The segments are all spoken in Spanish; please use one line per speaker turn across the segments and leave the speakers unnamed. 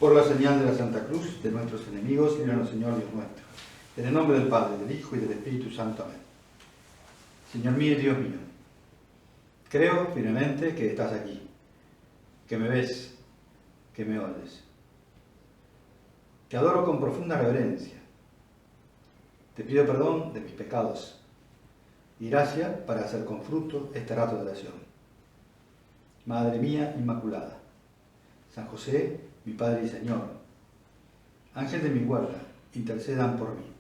Por la señal de la Santa Cruz de nuestros enemigos, líbranos, Señor Dios nuestro. En el nombre del Padre, del Hijo y del Espíritu Santo. Amén. Señor mío y Dios mío, creo firmemente que estás aquí, que me ves, que me oyes. Te adoro con profunda reverencia. Te pido perdón de mis pecados y gracia para hacer con fruto este rato de oración. Madre mía Inmaculada, San José, mi Padre y Señor, Ángel de mi guarda, intercedan por mí.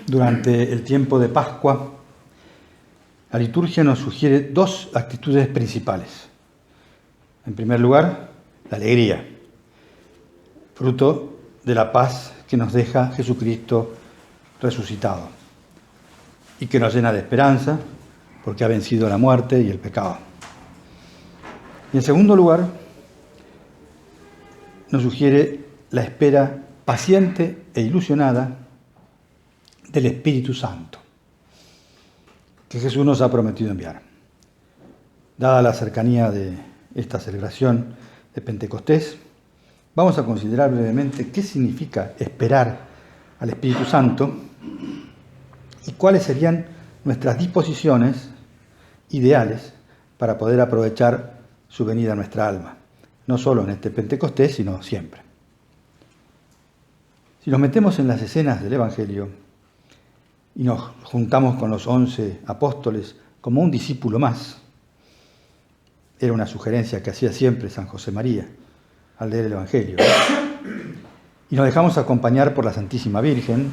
Durante el tiempo de Pascua, la liturgia nos sugiere dos actitudes principales. En primer lugar, la alegría, fruto de la paz que nos deja Jesucristo resucitado y que nos llena de esperanza porque ha vencido la muerte y el pecado. Y en segundo lugar, nos sugiere la espera paciente e ilusionada del Espíritu Santo, que Jesús nos ha prometido enviar. Dada la cercanía de esta celebración de Pentecostés, vamos a considerar brevemente qué significa esperar al Espíritu Santo y cuáles serían nuestras disposiciones ideales para poder aprovechar su venida a nuestra alma, no solo en este Pentecostés, sino siempre. Si nos metemos en las escenas del Evangelio y nos juntamos con los 11 apóstoles como un discípulo más, era una sugerencia que hacía siempre San José María al leer el Evangelio, y nos dejamos acompañar por la Santísima Virgen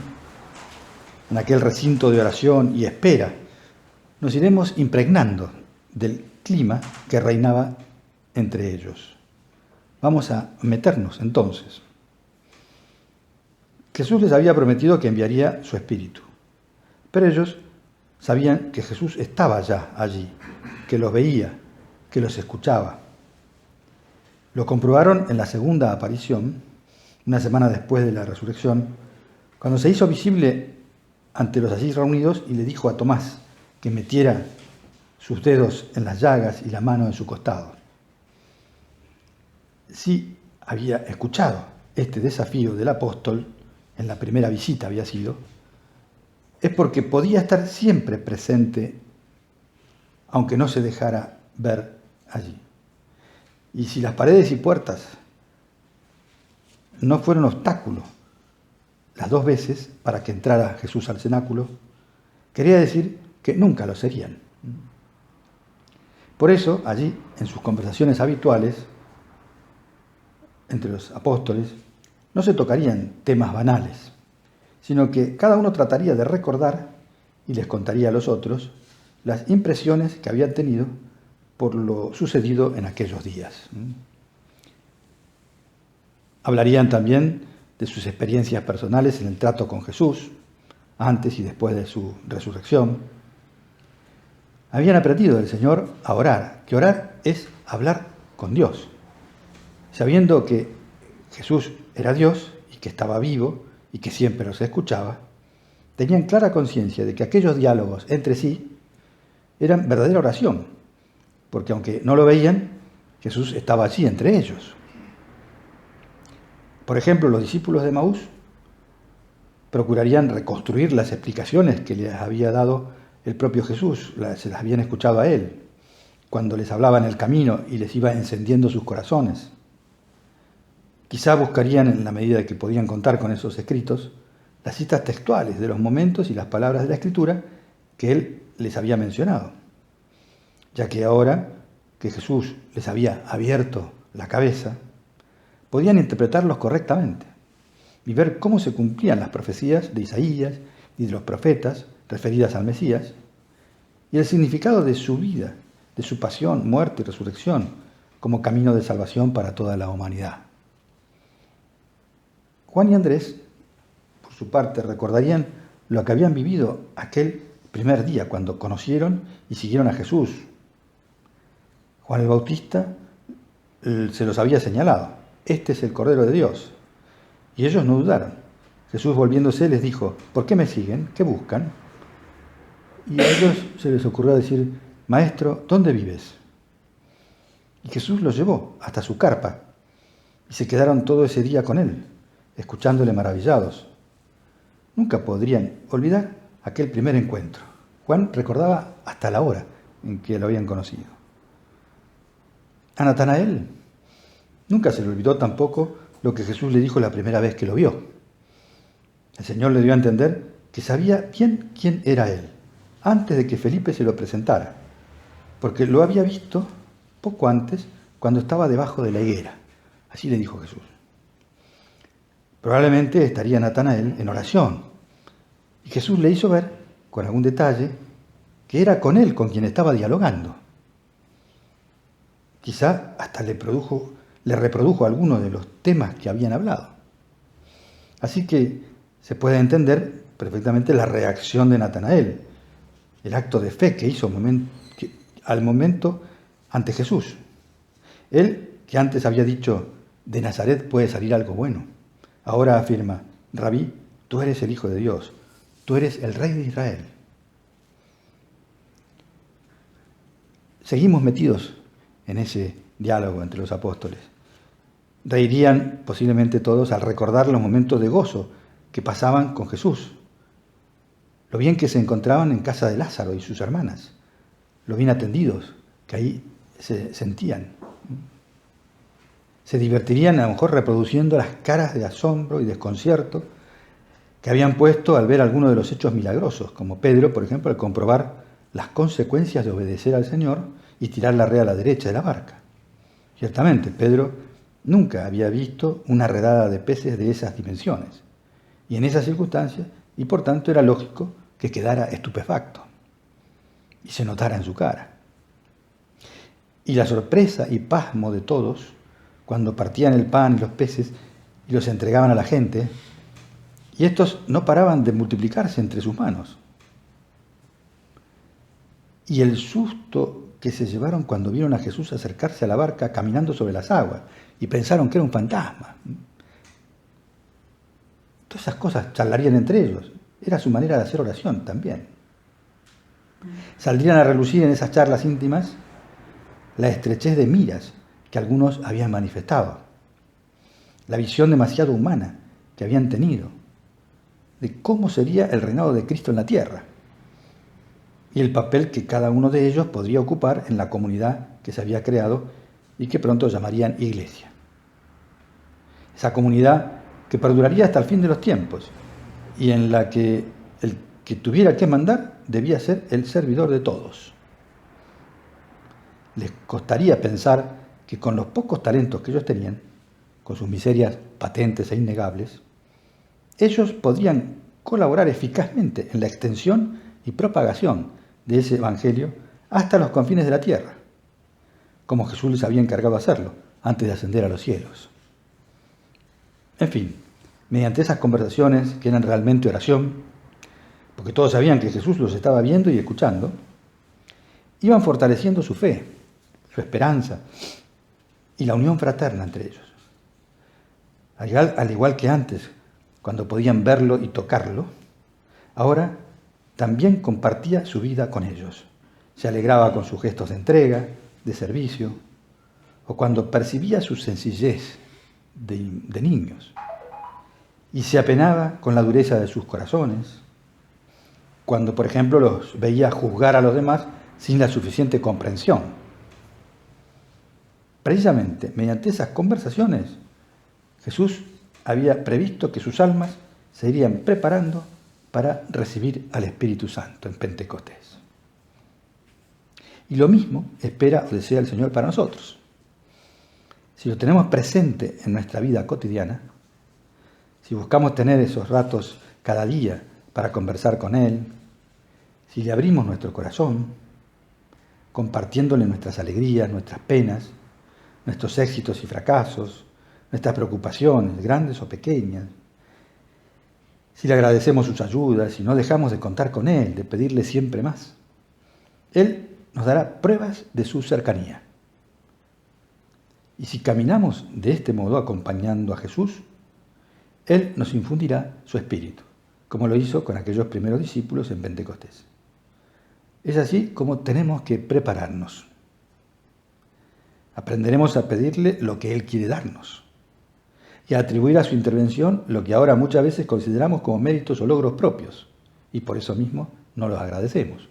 en aquel recinto de oración y espera, nos iremos impregnando del clima que reinaba entre ellos. Vamos a meternos entonces. Jesús les había prometido que enviaría su Espíritu, pero ellos sabían que Jesús estaba ya allí, que los veía, que los escuchaba. Lo comprobaron en la segunda aparición, una semana después de la resurrección, cuando se hizo visible ante los allí reunidos y le dijo a Tomás que metiera sus dedos en las llagas y la mano en su costado. Sí había escuchado este desafío del apóstol, en la primera visita había sido, es porque podía estar siempre presente, aunque no se dejara ver allí. Y si las paredes y puertas no fueron obstáculo las dos veces para que entrara Jesús al cenáculo, quería decir que nunca lo serían. Por eso, allí, en sus conversaciones habituales entre los apóstoles, no se tocarían temas banales, sino que cada uno trataría de recordar y les contaría a los otros las impresiones que habían tenido por lo sucedido en aquellos días. Hablarían también de sus experiencias personales en el trato con Jesús, antes y después de su resurrección. Habían aprendido del Señor a orar, que orar es hablar con Dios, sabiendo que Jesús era Dios y que estaba vivo y que siempre los escuchaba. Tenían clara conciencia de que aquellos diálogos entre sí eran verdadera oración, porque aunque no lo veían, Jesús estaba allí entre ellos. Por ejemplo, los discípulos de Maús procurarían reconstruir las explicaciones que les había dado el propio Jesús, se las habían escuchado a él, cuando les hablaba en el camino y les iba encendiendo sus corazones. Quizá buscarían, en la medida que podían contar con esos escritos, las citas textuales de los momentos y las palabras de la Escritura que él les había mencionado, ya que ahora que Jesús les había abierto la cabeza, podían interpretarlos correctamente y ver cómo se cumplían las profecías de Isaías y de los profetas referidas al Mesías, y el significado de su vida, de su pasión, muerte y resurrección como camino de salvación para toda la humanidad. Juan y Andrés, por su parte, recordarían lo que habían vivido aquel primer día cuando conocieron y siguieron a Jesús. Juan el Bautista se los había señalado: este es el Cordero de Dios. Y ellos no dudaron. Jesús, volviéndose, les dijo: ¿por qué me siguen? ¿Qué buscan? Y a ellos se les ocurrió decir: Maestro, ¿dónde vives? Y Jesús los llevó hasta su carpa y se quedaron todo ese día con él, escuchándole maravillados. Nunca podrían olvidar aquel primer encuentro. Juan recordaba hasta la hora en que lo habían conocido. A Natanael nunca se le olvidó tampoco lo que Jesús le dijo la primera vez que lo vio. El Señor le dio a entender que sabía bien quién era él, antes de que Felipe se lo presentara, porque lo había visto poco antes cuando estaba debajo de la higuera. Así le dijo Jesús. Probablemente estaría Natanael en oración, y Jesús le hizo ver, con algún detalle, que era con él con quien estaba dialogando. Quizá hasta le reprodujo algunos de los temas que habían hablado. Así que se puede entender perfectamente la reacción de Natanael, el acto de fe que hizo al momento ante Jesús. Él, que antes había dicho: de Nazaret puede salir algo bueno, ahora afirma: Rabí, tú eres el Hijo de Dios, tú eres el Rey de Israel. Seguimos metidos en ese diálogo entre los apóstoles. Reirían posiblemente todos al recordar los momentos de gozo que pasaban con Jesús, lo bien que se encontraban en casa de Lázaro y sus hermanas, lo bien atendidos que ahí se sentían. Se divertirían a lo mejor reproduciendo las caras de asombro y desconcierto que habían puesto al ver algunos de los hechos milagrosos, como Pedro, por ejemplo, al comprobar las consecuencias de obedecer al Señor y tirar la red a la derecha de la barca. Ciertamente, Pedro nunca había visto una redada de peces de esas dimensiones, y en esas circunstancias, y por tanto era lógico que quedara estupefacto y se notara en su cara. Y la sorpresa y pasmo de todos cuando partían el pan y los peces y los entregaban a la gente, y estos no paraban de multiplicarse entre sus manos. Y el susto que se llevaron cuando vieron a Jesús acercarse a la barca caminando sobre las aguas y pensaron que era un fantasma. Todas esas cosas charlarían entre ellos. Era su manera de hacer oración también. Saldrían a relucir en esas charlas íntimas la estrechez de miras que algunos habían manifestado, la visión demasiado humana que habían tenido de cómo sería el reinado de Cristo en la tierra y el papel que cada uno de ellos podría ocupar en la comunidad que se había creado y que pronto llamarían iglesia. Esa comunidad que perduraría hasta el fin de los tiempos y en la que el que tuviera que mandar debía ser el servidor de todos. Les costaría pensar que con los pocos talentos que ellos tenían, con sus miserias patentes e innegables, ellos podrían colaborar eficazmente en la extensión y propagación de ese evangelio hasta los confines de la tierra, como Jesús les había encargado hacerlo antes de ascender a los cielos. En fin, mediante esas conversaciones que eran realmente oración, porque todos sabían que Jesús los estaba viendo y escuchando, iban fortaleciendo su fe, su esperanza y la unión fraterna entre ellos. Al igual que antes, cuando podían verlo y tocarlo, ahora también compartía su vida con ellos. Se alegraba con sus gestos de entrega, de servicio, o cuando percibía su sencillez de niños, y se apenaba con la dureza de sus corazones, cuando, por ejemplo, los veía juzgar a los demás sin la suficiente comprensión. Precisamente mediante esas conversaciones, Jesús había previsto que sus almas se irían preparando para recibir al Espíritu Santo en Pentecostés. Y lo mismo espera o desea el Señor para nosotros. Si lo tenemos presente en nuestra vida cotidiana, si buscamos tener esos ratos cada día para conversar con Él, si le abrimos nuestro corazón, compartiéndole nuestras alegrías, nuestras penas, nuestros éxitos y fracasos, nuestras preocupaciones, grandes o pequeñas, si le agradecemos sus ayudas, si no dejamos de contar con Él, de pedirle siempre más. Él nos dará pruebas de su cercanía. Y si caminamos de este modo acompañando a Jesús, Él nos infundirá su espíritu, como lo hizo con aquellos primeros discípulos en Pentecostés. Es así como tenemos que prepararnos. Aprenderemos a pedirle lo que Él quiere darnos y a atribuir a su intervención lo que ahora muchas veces consideramos como méritos o logros propios, y por eso mismo no los agradecemos.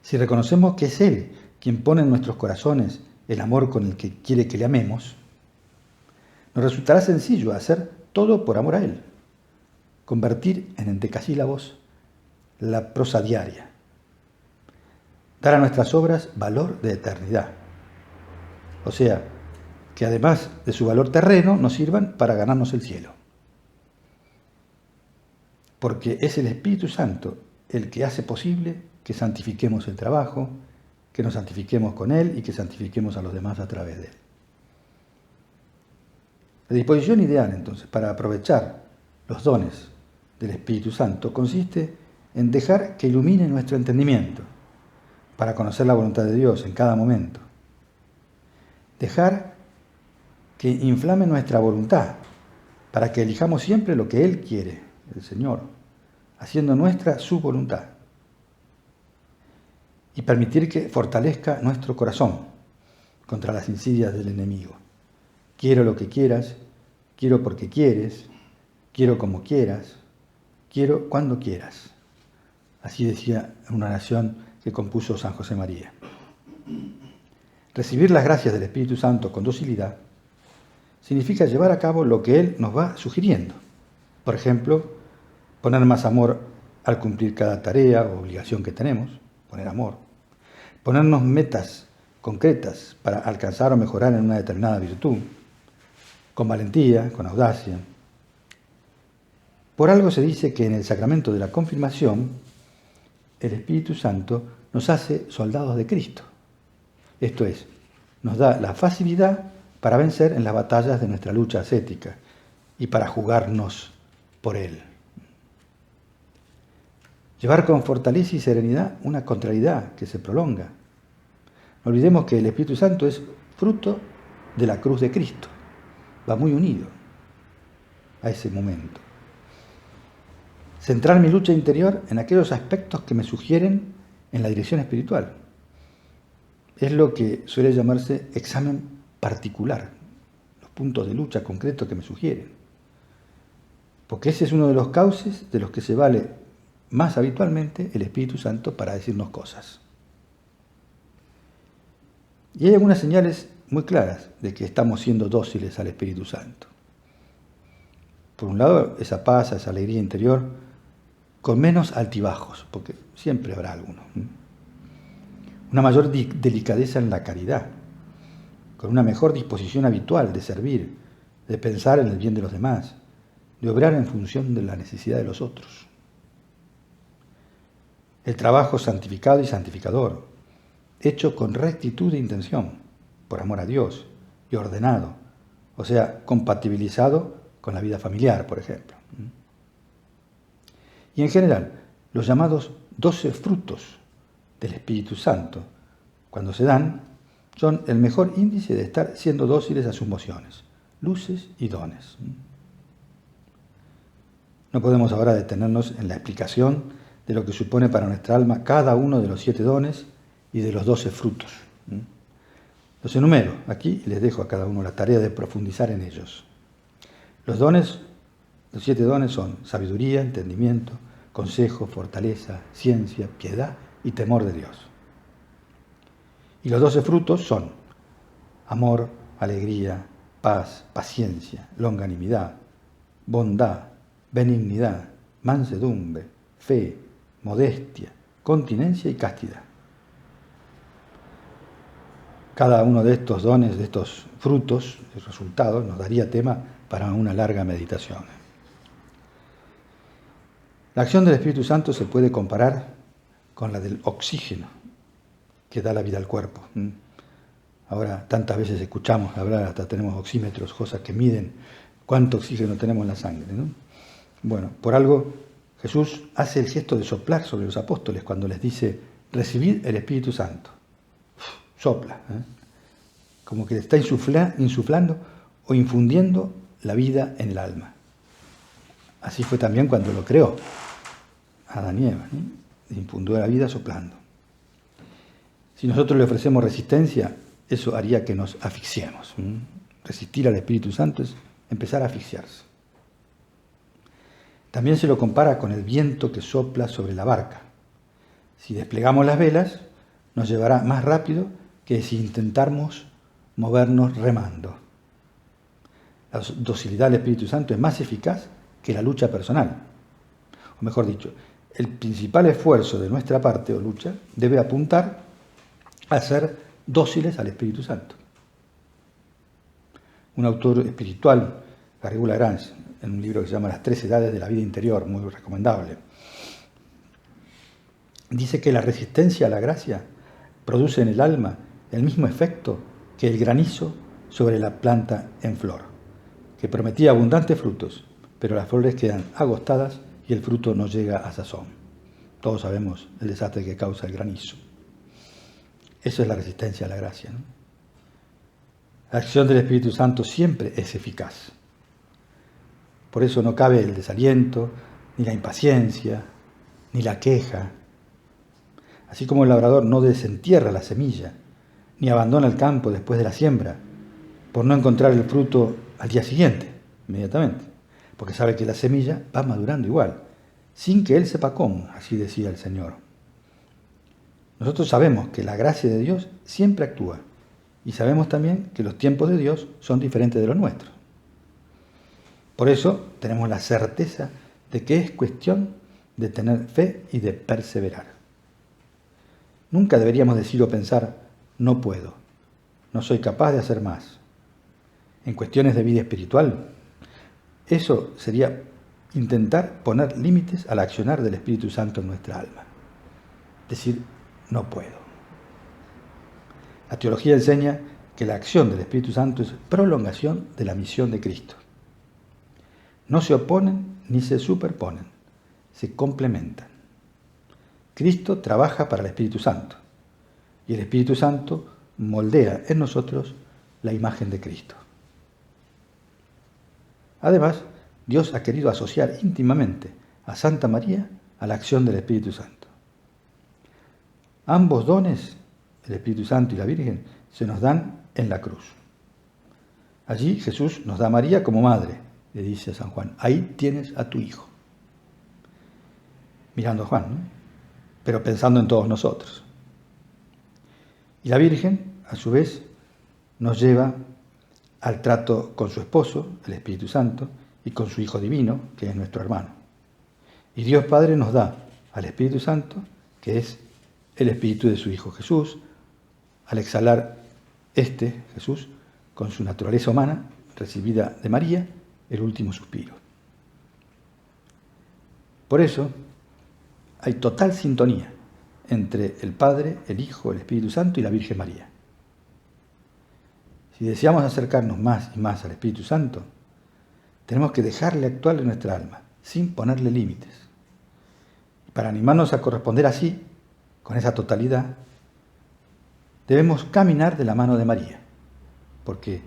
Si reconocemos que es Él quien pone en nuestros corazones el amor con el que quiere que le amemos, nos resultará sencillo hacer todo por amor a Él, convertir en endecasílabos la prosa diaria, dar a nuestras obras valor de eternidad, o sea, que además de su valor terreno nos sirvan para ganarnos el cielo. Porque es el Espíritu Santo el que hace posible que santifiquemos el trabajo, que nos santifiquemos con Él y que santifiquemos a los demás a través de Él. La disposición ideal, entonces, para aprovechar los dones del Espíritu Santo consiste en dejar que ilumine nuestro entendimiento para conocer la voluntad de Dios en cada momento. Dejar que inflame nuestra voluntad para que elijamos siempre lo que Él quiere, el Señor, haciendo nuestra su voluntad. Y permitir que fortalezca nuestro corazón contra las insidias del enemigo. Quiero lo que quieras, quiero porque quieres, quiero como quieras, quiero cuando quieras. Así decía una oración que compuso San José María. Recibir las gracias del Espíritu Santo con docilidad significa llevar a cabo lo que Él nos va sugiriendo. Por ejemplo, poner más amor al cumplir cada tarea o obligación que tenemos, poner amor. Ponernos metas concretas para alcanzar o mejorar en una determinada virtud, con valentía, con audacia. Por algo se dice que en el sacramento de la confirmación, el Espíritu Santo nos hace soldados de Cristo. Esto es, nos da la facilidad para vencer en las batallas de nuestra lucha ascética y para jugarnos por Él. Llevar con fortaleza y serenidad una contrariedad que se prolonga. No olvidemos que el Espíritu Santo es fruto de la cruz de Cristo. Va muy unido a ese momento. Centrar mi lucha interior en aquellos aspectos que me sugieren en la dirección espiritual. Es lo que suele llamarse examen particular, los puntos de lucha concretos que me sugieren. Porque ese es uno de los cauces de los que se vale más habitualmente el Espíritu Santo para decirnos cosas. Y hay algunas señales muy claras de que estamos siendo dóciles al Espíritu Santo. Por un lado, esa paz, esa alegría interior, con menos altibajos, porque siempre habrá alguno. Una mayor delicadeza en la caridad, con una mejor disposición habitual de servir, de pensar en el bien de los demás, de obrar en función de la necesidad de los otros. El trabajo santificado y santificador, hecho con rectitud de intención, por amor a Dios, y ordenado, o sea, compatibilizado con la vida familiar, por ejemplo. Y en general, los llamados 12 frutos del Espíritu Santo, cuando se dan, son el mejor índice de estar siendo dóciles a sus mociones, luces y dones. No podemos ahora detenernos en la explicación de lo que supone para nuestra alma cada uno de los 7 dones y de los 12 frutos. Los enumero aquí y les dejo a cada uno la tarea de profundizar en ellos. Los 7 dones son sabiduría, entendimiento, consejo, fortaleza, ciencia, piedad y temor de Dios. Y los 12 frutos son amor, alegría, paz, paciencia, longanimidad, bondad, benignidad, mansedumbre, fe, modestia, continencia y castidad. Cada uno de estos dones, de estos frutos, de resultados, nos daría tema para una larga meditación. La acción del Espíritu Santo se puede comparar con la del oxígeno que da la vida al cuerpo. Ahora tantas veces escuchamos hablar, hasta tenemos oxímetros, cosas que miden cuánto oxígeno tenemos en la sangre, ¿no? Bueno, por algo Jesús hace el gesto de soplar sobre los apóstoles cuando les dice, recibid el Espíritu Santo. Sopla, como que está insuflando o infundiendo la vida en el alma. Así fue también cuando lo creó Adán y Eva, infundió la vida soplando. Si nosotros le ofrecemos resistencia, eso haría que nos asfixiemos. Resistir al Espíritu Santo es empezar a asfixiarse. También se lo compara con el viento que sopla sobre la barca. Si desplegamos las velas, nos llevará más rápido que si intentáramos movernos remando. La docilidad del Espíritu Santo es más eficaz que la lucha personal. O mejor dicho, el principal esfuerzo de nuestra parte o lucha debe apuntar a ser dóciles al Espíritu Santo. Un autor espiritual, Garrigou Lagrange, en un libro que se llama Las 3 edades de la vida interior, muy recomendable, dice que la resistencia a la gracia produce en el alma el mismo efecto que el granizo sobre la planta en flor, que prometía abundantes frutos, pero las flores quedan agostadas y el fruto no llega a sazón. Todos sabemos el desastre que causa el granizo. Eso es la resistencia a la gracia, ¿no? La acción del Espíritu Santo siempre es eficaz. Por eso no cabe el desaliento, ni la impaciencia, ni la queja. Así como el labrador no desentierra la semilla, ni abandona el campo después de la siembra, por no encontrar el fruto al día siguiente, inmediatamente, porque sabe que la semilla va madurando igual, sin que él sepa cómo, así decía el Señor. Nosotros sabemos que la gracia de Dios siempre actúa, y sabemos también que los tiempos de Dios son diferentes de los nuestros. Por eso tenemos la certeza de que es cuestión de tener fe y de perseverar. Nunca deberíamos decir o pensar, no puedo, no soy capaz de hacer más. En cuestiones de vida espiritual, eso sería intentar poner límites al accionar del Espíritu Santo en nuestra alma. Decir, no puedo. La teología enseña que la acción del Espíritu Santo es prolongación de la misión de Cristo. No se oponen ni se superponen, se complementan. Cristo trabaja para el Espíritu Santo y el Espíritu Santo moldea en nosotros la imagen de Cristo. Además, Dios ha querido asociar íntimamente a Santa María a la acción del Espíritu Santo. Ambos dones, el Espíritu Santo y la Virgen, se nos dan en la cruz. Allí Jesús nos da a María como madre, le dice a San Juan, ahí tienes a tu hijo. Mirando a Juan, ¿no? Pero pensando en todos nosotros. Y la Virgen, a su vez, nos lleva al trato con su esposo, el Espíritu Santo, y con su Hijo Divino, que es nuestro hermano. Y Dios Padre nos da al Espíritu Santo, que es el Espíritu de su Hijo Jesús, al exhalar Jesús, con su naturaleza humana, recibida de María, el último suspiro. Por eso hay total sintonía entre el Padre, el Hijo, el Espíritu Santo y la Virgen María. Si deseamos acercarnos más y más al Espíritu Santo, tenemos que dejarle actuar en nuestra alma, sin ponerle límites. Para animarnos a corresponder así, con esa totalidad, debemos caminar de la mano de María, porque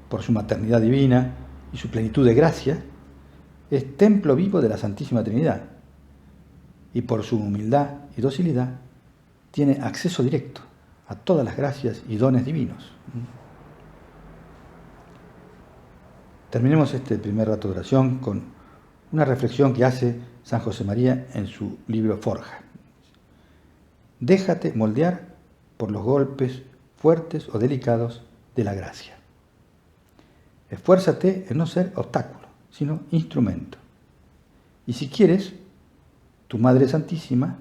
por su maternidad divina y su plenitud de gracia, es templo vivo de la Santísima Trinidad, y por su humildad y docilidad, tiene acceso directo a todas las gracias y dones divinos. Terminemos este primer rato de oración con una reflexión que hace San José María en su libro Forja. Déjate moldear por los golpes fuertes o delicados de la gracia. Esfuérzate en no ser obstáculo, sino instrumento. Y si quieres, tu Madre Santísima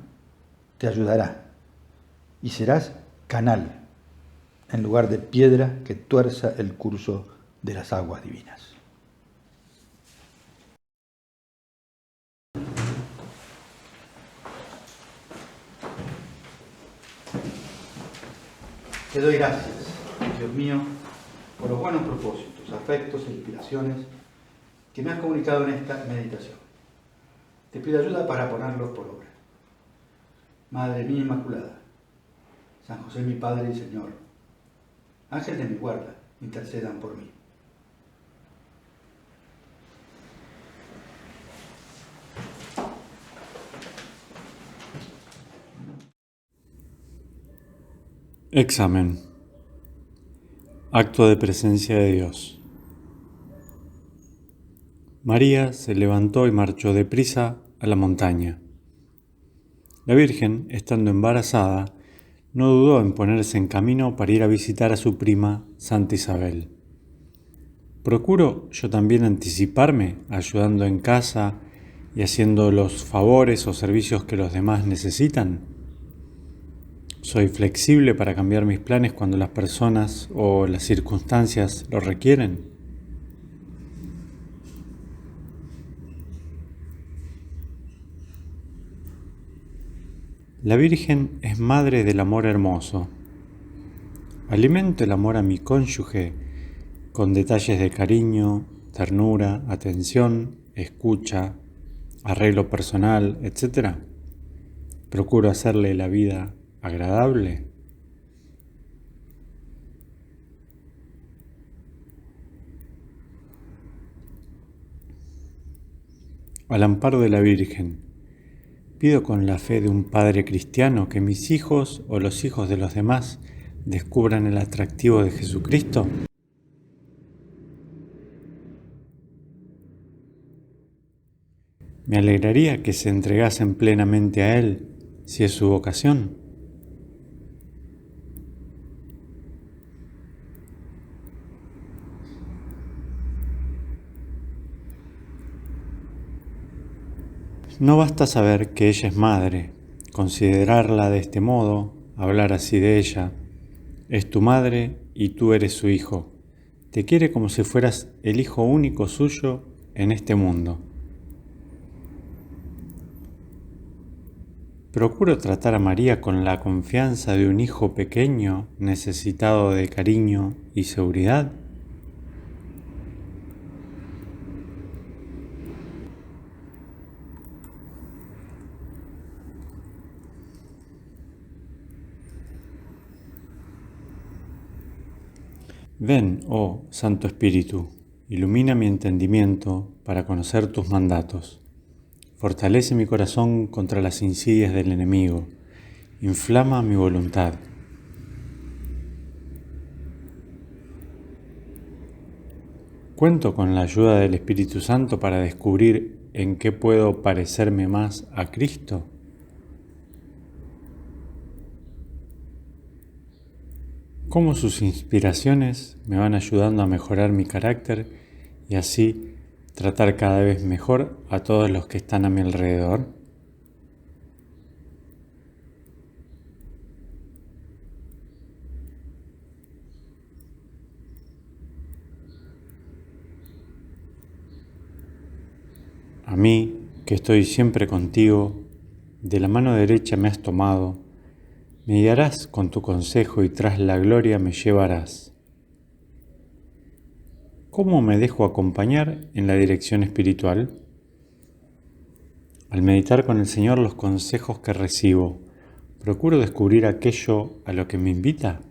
te ayudará y serás canal en lugar de piedra que tuerza el curso de las aguas divinas. Te doy gracias, Dios mío, por los buenos propósitos, afectos e inspiraciones que me has comunicado en esta meditación. te pido ayuda para ponerlos por obra. Madre mía Inmaculada, San José mi Padre y Señor, Ángel de mi guarda, intercedan por mí.
Examen. Acto de presencia de Dios. María se levantó y marchó deprisa a la montaña. La Virgen, estando embarazada, no dudó en ponerse en camino para ir a visitar a su prima Santa Isabel. Procuro yo también anticiparme, ayudando en casa y haciendo los favores o servicios que los demás necesitan. Soy flexible para cambiar mis planes cuando las personas o las circunstancias lo requieren. La Virgen es madre del amor hermoso. Alimento el amor a mi cónyuge con detalles de cariño, ternura, atención, escucha, arreglo personal, etc. Procuro hacerle la vida agradable. Al amparo de la Virgen, pido con la fe de un padre cristiano que mis hijos o los hijos de los demás descubran el atractivo de Jesucristo. Me alegraría que se entregasen plenamente a Él, si es su vocación. No basta saber que ella es madre, considerarla de este modo, hablar así de ella. Es tu madre y tú eres su hijo. Te quiere como si fueras el hijo único suyo en este mundo. Procuro tratar a María con la confianza de un hijo pequeño necesitado de cariño y seguridad. Ven, oh Santo Espíritu, ilumina mi entendimiento para conocer tus mandatos. Fortalece mi corazón contra las insidias del enemigo. Inflama mi voluntad. Cuento con la ayuda del Espíritu Santo para descubrir en qué puedo parecerme más a Cristo. Cómo sus inspiraciones me van ayudando a mejorar mi carácter y así tratar cada vez mejor a todos los que están a mi alrededor. A mí, que estoy siempre contigo, de la mano derecha me has tomado, me guiarás con tu consejo y tras la gloria me llevarás. ¿Cómo me dejo acompañar en la dirección espiritual? Al meditar con el Señor los consejos que recibo, ¿procuro descubrir aquello a lo que me invita?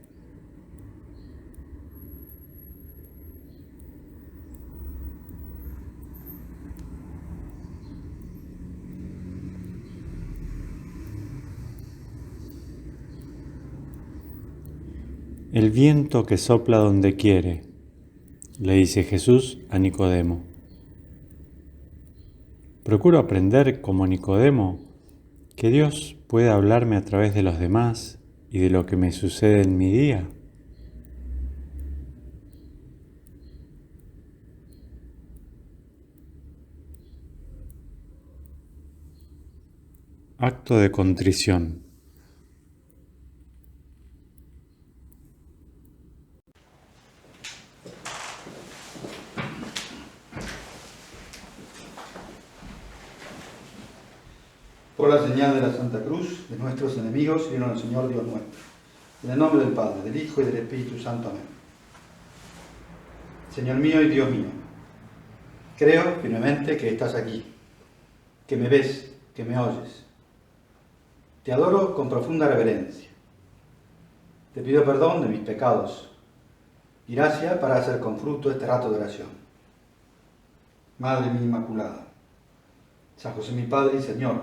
El viento que sopla donde quiere, le dice Jesús a Nicodemo. Procuro aprender como Nicodemo que Dios puede hablarme a través de los demás y de lo que me sucede en mi día. Acto de contrición.
Por la señal de la Santa Cruz, de nuestros enemigos, y en el Señor Dios nuestro. En el nombre del Padre, del Hijo y del Espíritu Santo. Amén. Señor mío y Dios mío, creo firmemente que estás aquí, que me ves, que me oyes. Te adoro con profunda reverencia. Te pido perdón de mis pecados y gracia para hacer con fruto este rato de oración. Madre mía Inmaculada, San José mi Padre y Señor,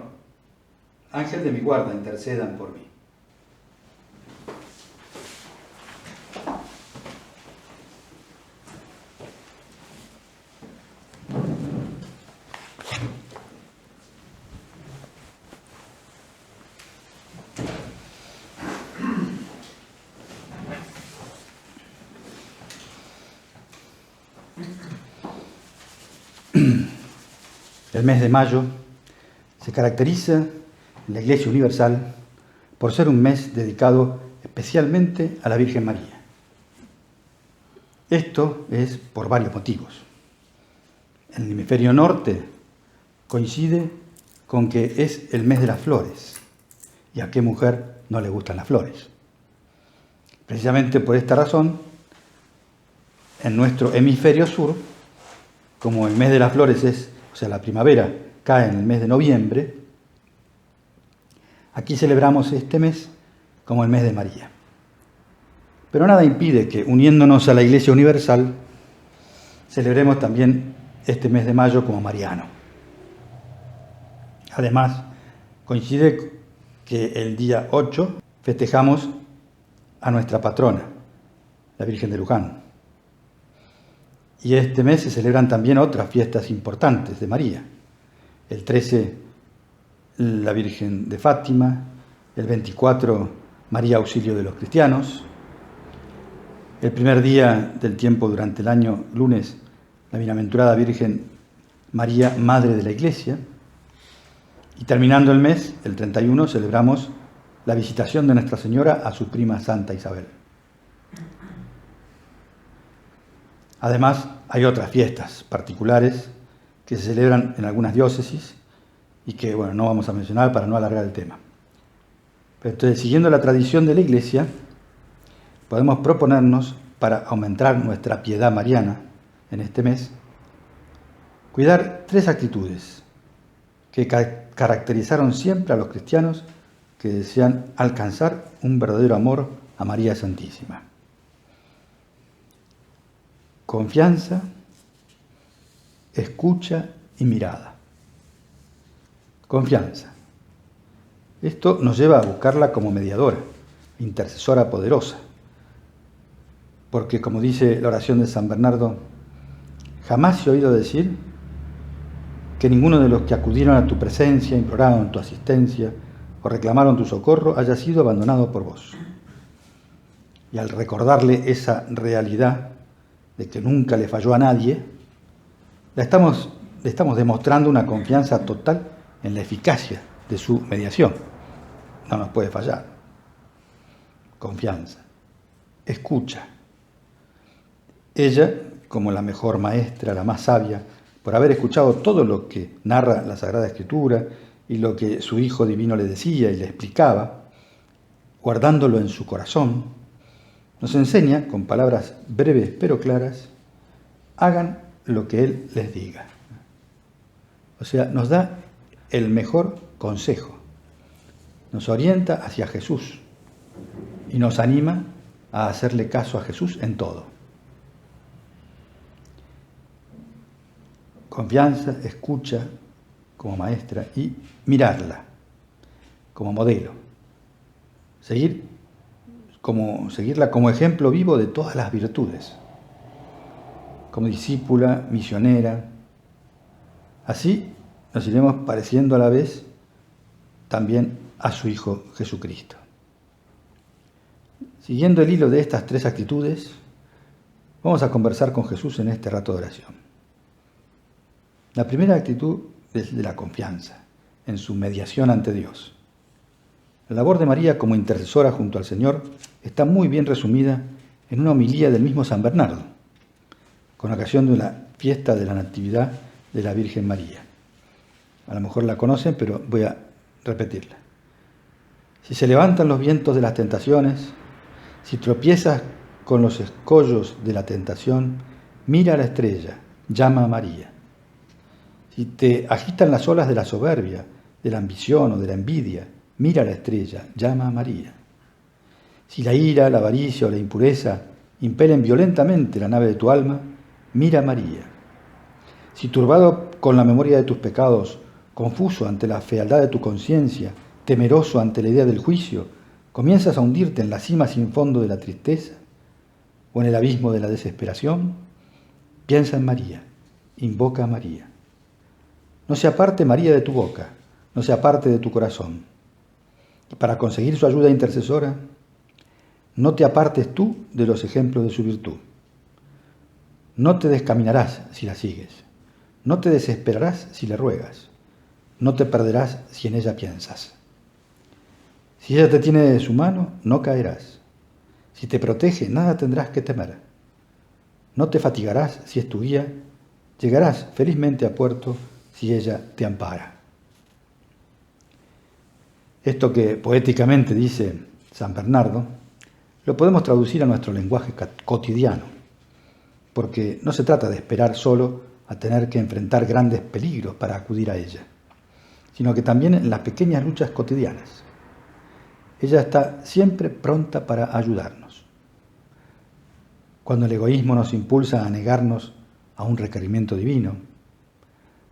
ángel de mi guarda, intercedan por mí. El mes de mayo se caracteriza en la Iglesia Universal por ser un mes dedicado especialmente a la Virgen María. Esto es por varios motivos. En el hemisferio norte coincide con que es el mes de las flores, y a qué mujer no le gustan las flores. Precisamente por esta razón, en nuestro hemisferio sur, como el mes de las flores es, o sea, la primavera cae en el mes de noviembre, aquí celebramos este mes como el mes de María. Pero nada impide que, uniéndonos a la Iglesia Universal, celebremos también este mes de mayo como mariano. Además, coincide que el día 8 festejamos a nuestra patrona, la Virgen de Luján. Y este mes se celebran también otras fiestas importantes de María. El 13, la Virgen de Fátima. El 24, María Auxilio de los Cristianos. El primer día del tiempo durante el año, lunes, la Bienaventurada Virgen María, Madre de la Iglesia. Y terminando el mes, el 31, celebramos la visitación de Nuestra Señora a su prima Santa Isabel. Además, hay otras fiestas particulares que se celebran en algunas diócesis y que, bueno, no vamos a mencionar para no alargar el tema. Pero entonces, siguiendo la tradición de la Iglesia, podemos proponernos, para aumentar nuestra piedad mariana en este mes, cuidar 3 actitudes que caracterizaron siempre a los cristianos que desean alcanzar un verdadero amor a María Santísima. Confianza, escucha y mirada. Confianza. Esto nos lleva a buscarla como mediadora, intercesora poderosa. Porque, como dice la oración de San Bernardo, jamás se ha oído decir que ninguno de los que acudieron a tu presencia, imploraron tu asistencia o reclamaron tu socorro haya sido abandonado por vos. Y al recordarle esa realidad de que nunca le falló a nadie, le estamos demostrando una confianza total en la eficacia de su mediación. No nos puede fallar. Confianza. Escucha. Ella, como la mejor maestra, la más sabia, por haber escuchado todo lo que narra la Sagrada Escritura y lo que su Hijo Divino le decía y le explicaba, guardándolo en su corazón, nos enseña, con palabras breves pero claras, hagan lo que Él les diga. O sea, nos da el mejor consejo, nos orienta hacia Jesús y nos anima a hacerle caso a Jesús en todo. Confianza, escucha como maestra y mirarla como modelo. Seguirla como ejemplo vivo de todas las virtudes, como discípula, misionera. Así nos iremos pareciendo a la vez también a su Hijo Jesucristo. Siguiendo el hilo de estas 3 actitudes, vamos a conversar con Jesús en este rato de oración. La primera actitud es de la confianza en su mediación ante Dios. La labor de María como intercesora junto al Señor está muy bien resumida en una homilía del mismo San Bernardo, con ocasión de la fiesta de la Natividad de la Virgen María. A lo mejor la conocen, pero voy a repetirla. Si se levantan los vientos de las tentaciones, si tropiezas con los escollos de la tentación, mira a la estrella, llama a María. Si te agitan las olas de la soberbia, de la ambición o de la envidia, mira a la estrella, llama a María. Si la ira, la avaricia o la impureza impelen violentamente la nave de tu alma, mira a María. Si turbado con la memoria de tus pecados, confuso ante la fealdad de tu conciencia, temeroso ante la idea del juicio, comienzas a hundirte en la cima sin fondo de la tristeza o en el abismo de la desesperación, piensa en María, invoca a María. No se aparte María de tu boca, no se aparte de tu corazón. Y para conseguir su ayuda intercesora, no te apartes tú de los ejemplos de su virtud. No te descaminarás si la sigues. No te desesperarás si le ruegas. No te perderás si en ella piensas. Si ella te tiene de su mano, no caerás. Si te protege, nada tendrás que temer. No te fatigarás si es tu guía. Llegarás felizmente a puerto si ella te ampara. Esto que poéticamente dice San Bernardo, lo podemos traducir a nuestro lenguaje cotidiano, porque no se trata de esperar solo a tener que enfrentar grandes peligros para acudir a ella, sino que también en las pequeñas luchas cotidianas. Ella está siempre pronta para ayudarnos. Cuando el egoísmo nos impulsa a negarnos a un requerimiento divino,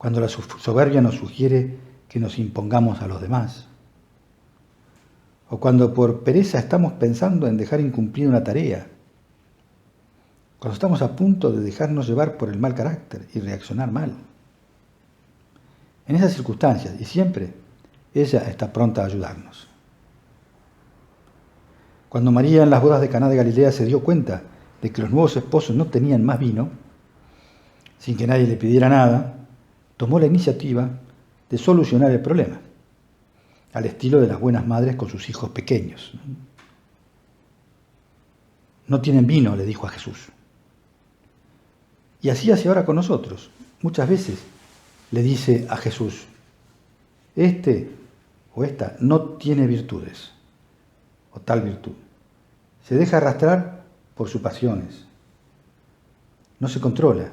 cuando la soberbia nos sugiere que nos impongamos a los demás, o cuando por pereza estamos pensando en dejar incumplida una tarea, cuando estamos a punto de dejarnos llevar por el mal carácter y reaccionar mal. En esas circunstancias, y siempre, ella está pronta a ayudarnos. Cuando María en las bodas de Caná de Galilea se dio cuenta de que los nuevos esposos no tenían más vino, sin que nadie le pidiera nada, tomó la iniciativa de solucionar el problema, al estilo de las buenas madres con sus hijos pequeños. No tienen vino, le dijo a Jesús. Y así hace ahora con nosotros. Muchas veces le dice a Jesús, este o esta no tiene virtudes, o tal virtud. Se deja arrastrar por sus pasiones. No se controla.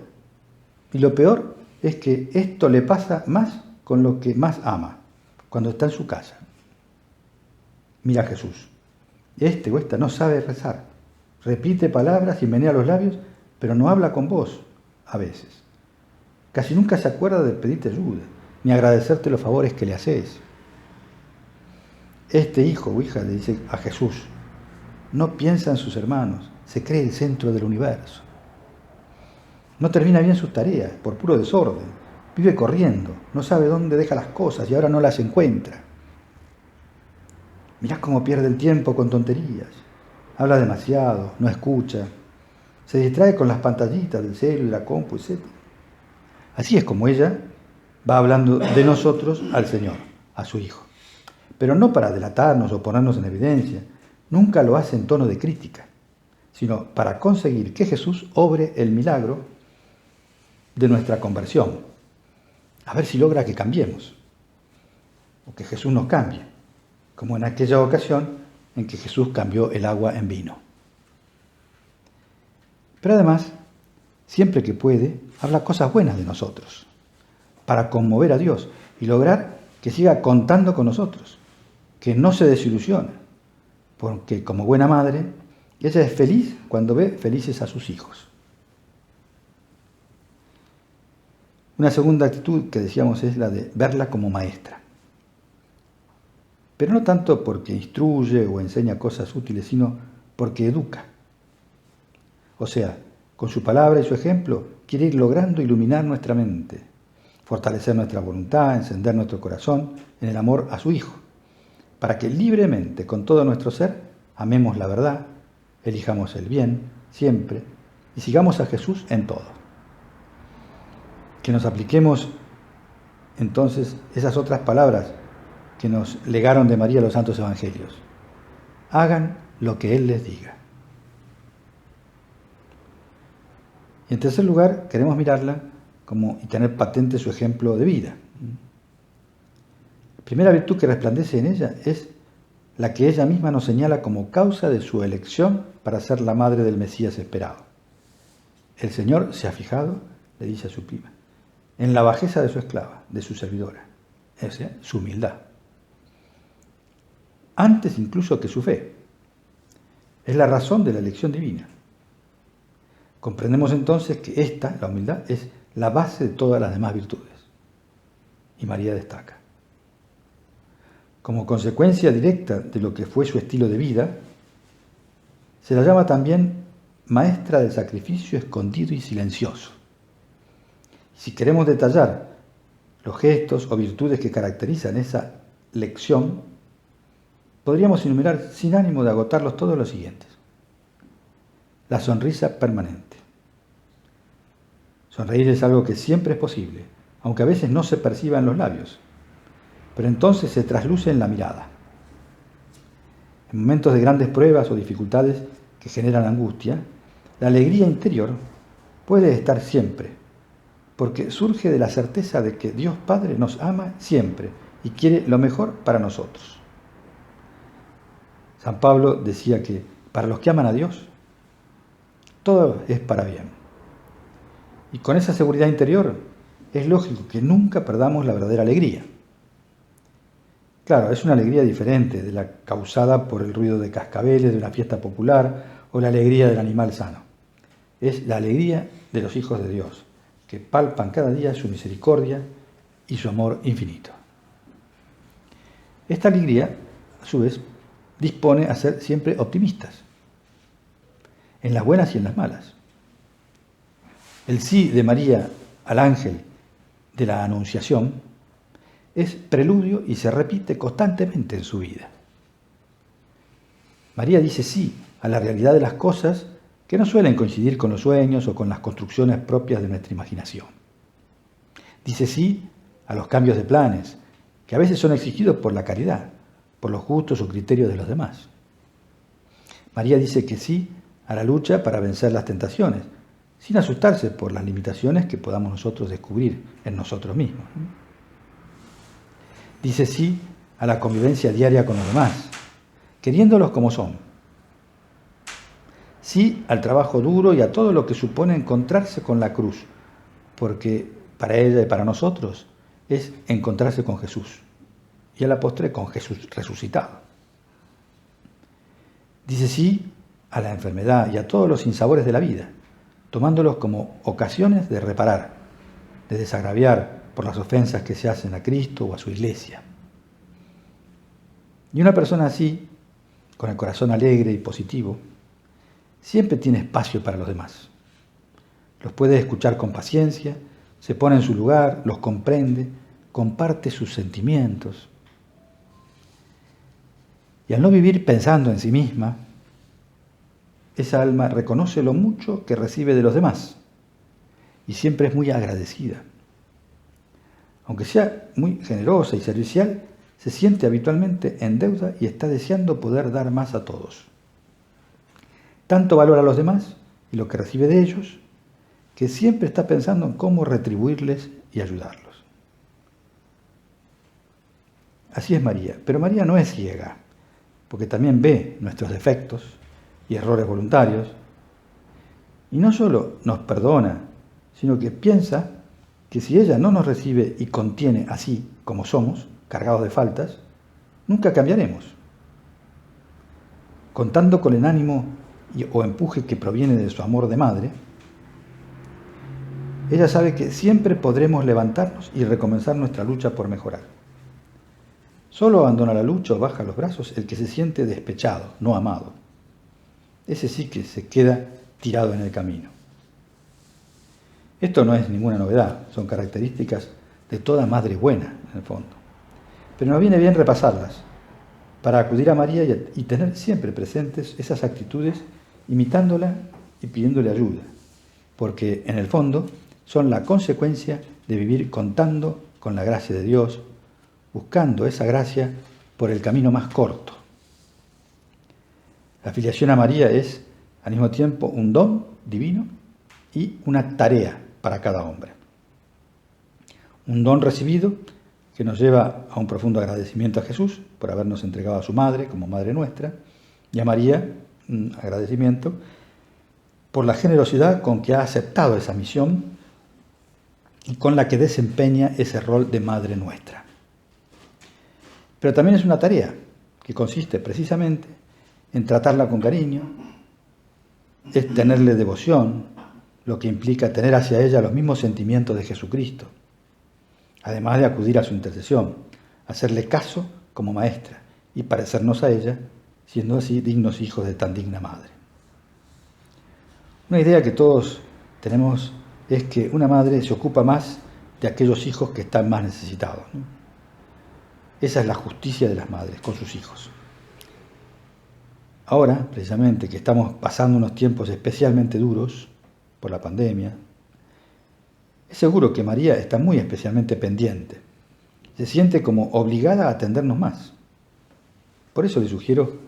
Y lo peor es que esto le pasa más con lo que más ama, cuando está en su casa. Mira a Jesús. Este o esta no sabe rezar. Repite palabras y menea los labios, pero no habla con vos a veces. Casi nunca se acuerda de pedirte ayuda, ni agradecerte los favores que le haces. Este hijo o hija le dice a Jesús, no piensa en sus hermanos, se cree el centro del universo. No termina bien sus tareas por puro desorden. Vive corriendo, no sabe dónde deja las cosas y ahora no las encuentra. Mirá cómo pierde el tiempo con tonterías. Habla demasiado, no escucha. Se distrae con las pantallitas del celu y la compu, etc. Así es como ella va hablando de nosotros al Señor, a su Hijo. Pero no para delatarnos o ponernos en evidencia. Nunca lo hace en tono de crítica, sino para conseguir que Jesús obre el milagro de nuestra conversión. A ver si logra que cambiemos, o que Jesús nos cambie, como en aquella ocasión en que Jesús cambió el agua en vino. Pero además, siempre que puede, habla cosas buenas de nosotros, para conmover a Dios y lograr que siga contando con nosotros, que no se desilusione, porque como buena madre, ella es feliz cuando ve felices a sus hijos. Una segunda actitud que decíamos es la de verla como maestra. Pero no tanto porque instruye o enseña cosas útiles, sino porque educa. O sea, con su palabra y su ejemplo quiere ir logrando iluminar nuestra mente, fortalecer nuestra voluntad, encender nuestro corazón en el amor a su Hijo, para que libremente, con todo nuestro ser, amemos la verdad, elijamos el bien siempre y sigamos a Jesús en todo. Que nos apliquemos entonces esas otras palabras que nos legaron de María los santos evangelios. Hagan lo que Él les diga. Y en tercer lugar, queremos mirarla y tener patente su ejemplo de vida. La primera virtud que resplandece en ella es la que ella misma nos señala como causa de su elección para ser la madre del Mesías esperado. El Señor se ha fijado, le dice a su prima, en la bajeza de su esclava, de su servidora. Esa es su humildad. Antes incluso que su fe. Es la razón de la elección divina. Comprendemos entonces que esta, la humildad, es la base de todas las demás virtudes. Y María destaca. Como consecuencia directa de lo que fue su estilo de vida, se la llama también maestra del sacrificio escondido y silencioso. Si queremos detallar los gestos o virtudes que caracterizan esa lección, podríamos enumerar sin ánimo de agotarlos todos los siguientes. La sonrisa permanente. Sonreír es algo que siempre es posible, aunque a veces no se perciba en los labios, pero entonces se trasluce en la mirada. En momentos de grandes pruebas o dificultades que generan angustia, la alegría interior puede estar siempre, porque surge de la certeza de que Dios Padre nos ama siempre y quiere lo mejor para nosotros. San Pablo decía que para los que aman a Dios, todo es para bien. Y con esa seguridad interior es lógico que nunca perdamos la verdadera alegría. Claro, es una alegría diferente de la causada por el ruido de cascabeles de una fiesta popular o la alegría del animal sano. Es la alegría de los hijos de Dios, que palpan cada día su misericordia y su amor infinito. Esta alegría, a su vez, dispone a ser siempre optimistas, en las buenas y en las malas. El sí de María al ángel de la Anunciación es preludio y se repite constantemente en su vida. María dice sí a la realidad de las cosas que no suelen coincidir con los sueños o con las construcciones propias de nuestra imaginación. Dice sí a los cambios de planes, que a veces son exigidos por la caridad, por los gustos o criterios de los demás. María dice que sí a la lucha para vencer las tentaciones, sin asustarse por las limitaciones que podamos nosotros descubrir en nosotros mismos. Dice sí a la convivencia diaria con los demás, queriéndolos como son. Sí al trabajo duro y a todo lo que supone encontrarse con la cruz, porque para ella y para nosotros es encontrarse con Jesús, y a la postre con Jesús resucitado. Dice sí a la enfermedad y a todos los sinsabores de la vida, tomándolos como ocasiones de reparar, de desagraviar por las ofensas que se hacen a Cristo o a su Iglesia. Y una persona así, con el corazón alegre y positivo, siempre tiene espacio para los demás. Los puede escuchar con paciencia, se pone en su lugar, los comprende, comparte sus sentimientos. Y al no vivir pensando en sí misma, esa alma reconoce lo mucho que recibe de los demás y siempre es muy agradecida. Aunque sea muy generosa y servicial, se siente habitualmente en deuda y está deseando poder dar más a todos. Tanto valora a los demás y lo que recibe de ellos, que siempre está pensando en cómo retribuirles y ayudarlos. Así es María, pero María no es ciega, porque también ve nuestros defectos y errores voluntarios, y no solo nos perdona, sino que piensa que si ella no nos recibe y contiene así como somos, cargados de faltas, nunca cambiaremos. Contando con el ánimo o empuje que proviene de su amor de madre, ella sabe que siempre podremos levantarnos y recomenzar nuestra lucha por mejorar. Solo abandona la lucha o baja los brazos el que se siente despechado, no amado. Ese sí que se queda tirado en el camino. Esto no es ninguna novedad, son características de toda madre buena, en el fondo. Pero nos viene bien repasarlas, para acudir a María y tener siempre presentes esas actitudes, imitándola y pidiéndole ayuda, porque en el fondo son la consecuencia de vivir contando con la gracia de Dios, buscando esa gracia por el camino más corto. La filiación a María es al mismo tiempo un don divino y una tarea para cada hombre. Un don recibido que nos lleva a un profundo agradecimiento a Jesús por habernos entregado a su madre como madre nuestra, y a María un agradecimiento por la generosidad con que ha aceptado esa misión y con la que desempeña ese rol de madre nuestra. Pero también es una tarea que consiste precisamente en tratarla con cariño, es tenerle devoción, lo que implica tener hacia ella los mismos sentimientos de Jesucristo, además de acudir a su intercesión, hacerle caso como maestra y parecernos a ella, siendo así dignos hijos de tan digna madre. Una idea que todos tenemos es que una madre se ocupa más de aquellos hijos que están más necesitados, ¿no? Esa es la justicia de las madres con sus hijos. Ahora, precisamente, que estamos pasando unos tiempos especialmente duros por la pandemia, es seguro que María está muy especialmente pendiente. Se siente como obligada a atendernos más. Por eso le sugiero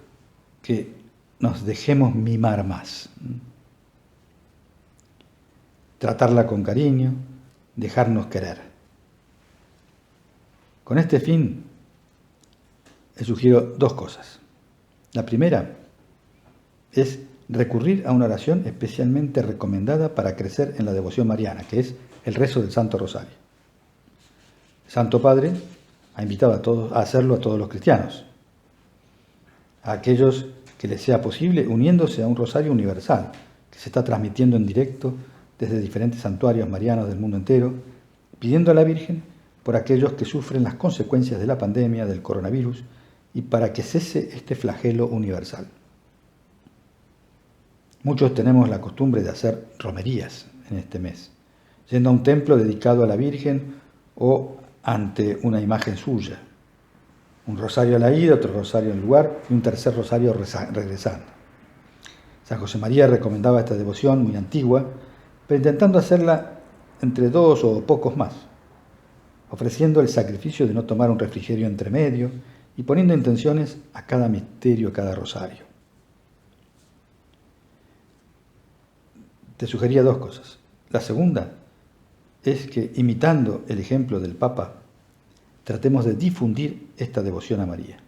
que nos dejemos mimar más. Tratarla con cariño, dejarnos querer. Con este fin, le sugiero dos cosas. La primera es recurrir a una oración especialmente recomendada para crecer en la devoción mariana, que es el rezo del Santo Rosario. El Santo Padre ha invitado a hacerlo a todos los cristianos, a aquellos que les sea posible, uniéndose a un rosario universal, que se está transmitiendo en directo desde diferentes santuarios marianos del mundo entero, pidiendo a la Virgen por aquellos que sufren las consecuencias de la pandemia, del coronavirus, y para que cese este flagelo universal. Muchos tenemos la costumbre de hacer romerías en este mes, yendo a un templo dedicado a la Virgen o ante una imagen suya. Un rosario a la ida, otro rosario en el lugar y un tercer rosario regresando. San José María recomendaba esta devoción muy antigua, pero intentando hacerla entre dos o pocos más, ofreciendo el sacrificio de no tomar un refrigerio entre medio y poniendo intenciones a cada misterio, a cada rosario. Te sugería dos cosas. La segunda es que, imitando el ejemplo del Papa, tratemos de difundir esta devoción a María.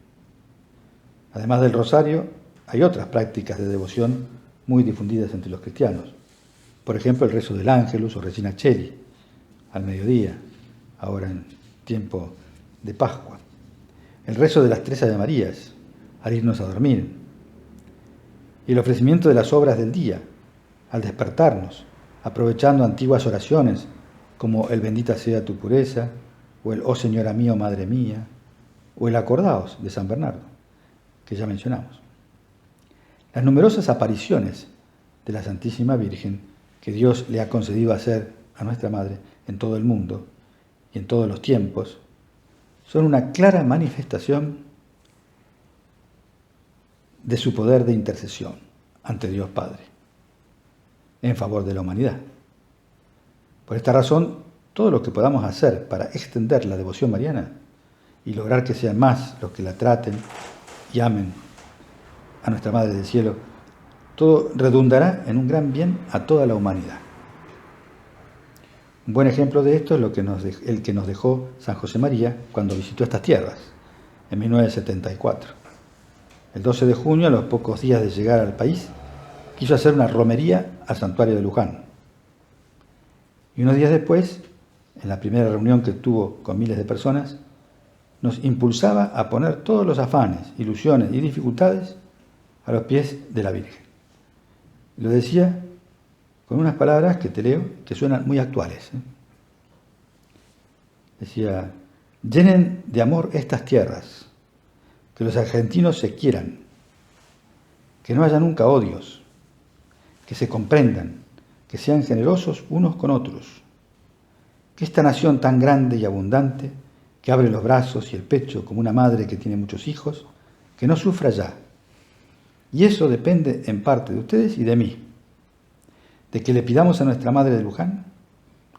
Además del rosario, hay otras prácticas de devoción muy difundidas entre los cristianos. Por ejemplo, el rezo del Ángelus o Regina Coeli, al mediodía, ahora en tiempo de Pascua. El rezo de las 3 Ave Marías, al irnos a dormir. Y el ofrecimiento de las obras del día, al despertarnos, aprovechando antiguas oraciones como el bendita sea tu pureza, o el oh Señora mía, oh Madre mía, o el acordaos de San Bernardo, que ya mencionamos. Las numerosas apariciones de la Santísima Virgen que Dios le ha concedido hacer a nuestra Madre en todo el mundo y en todos los tiempos, son una clara manifestación de su poder de intercesión ante Dios Padre, en favor de la humanidad. Por esta razón, todo lo que podamos hacer para extender la devoción mariana y lograr que sean más los que la traten y amen a nuestra Madre del Cielo, todo redundará en un gran bien a toda la humanidad. Un buen ejemplo de esto es el que nos dejó San José María cuando visitó estas tierras, en 1974. El 12 de junio, a los pocos días de llegar al país, quiso hacer una romería al santuario de Luján. Y unos días después, en la primera reunión que tuvo con miles de personas, nos impulsaba a poner todos los afanes, ilusiones y dificultades a los pies de la Virgen. Lo decía con unas palabras que te leo, que suenan muy actuales. Decía: llenen de amor estas tierras, que los argentinos se quieran, que no haya nunca odios, que se comprendan, que sean generosos unos con otros, que esta nación tan grande y abundante, que abre los brazos y el pecho como una madre que tiene muchos hijos, que no sufra ya. Y eso depende en parte de ustedes y de mí, de que le pidamos a nuestra Madre de Luján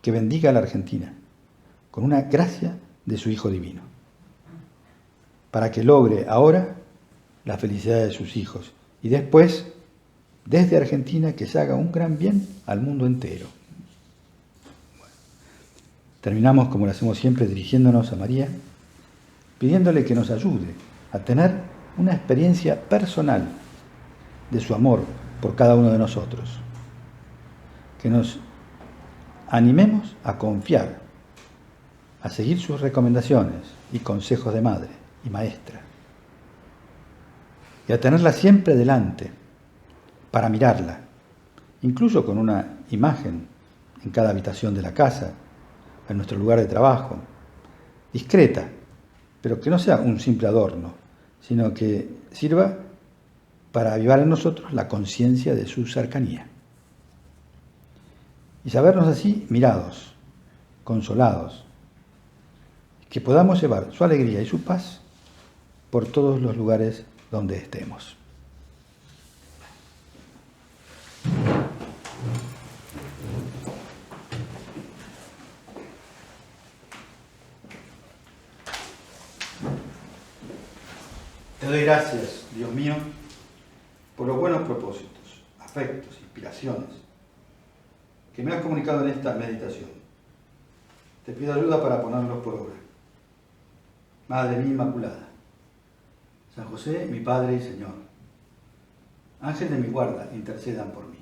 que bendiga a la Argentina con una gracia de su Hijo Divino, para que logre ahora la felicidad de sus hijos y después, desde Argentina, que se haga un gran bien al mundo entero. Bueno, terminamos, como lo hacemos siempre, dirigiéndonos a María, pidiéndole que nos ayude a tener una experiencia personal de su amor por cada uno de nosotros. Que nos animemos a confiar a seguir sus recomendaciones y consejos de madre y maestra, y a tenerla siempre delante para mirarla, incluso con una imagen en cada habitación de la casa, en nuestro lugar de trabajo, discreta, pero que no sea un simple adorno, sino que sirva para avivar en nosotros la conciencia de su cercanía. Y sabernos así mirados, consolados, que podamos llevar su alegría y su paz por todos los lugares donde estemos. Te doy gracias, Dios mío, por los buenos propósitos, afectos, inspiraciones que me has comunicado en esta meditación. Te pido ayuda para ponerlos por obra. Madre mía Inmaculada, San José, mi Padre y Señor, ángel de mi guarda, intercedan por mí.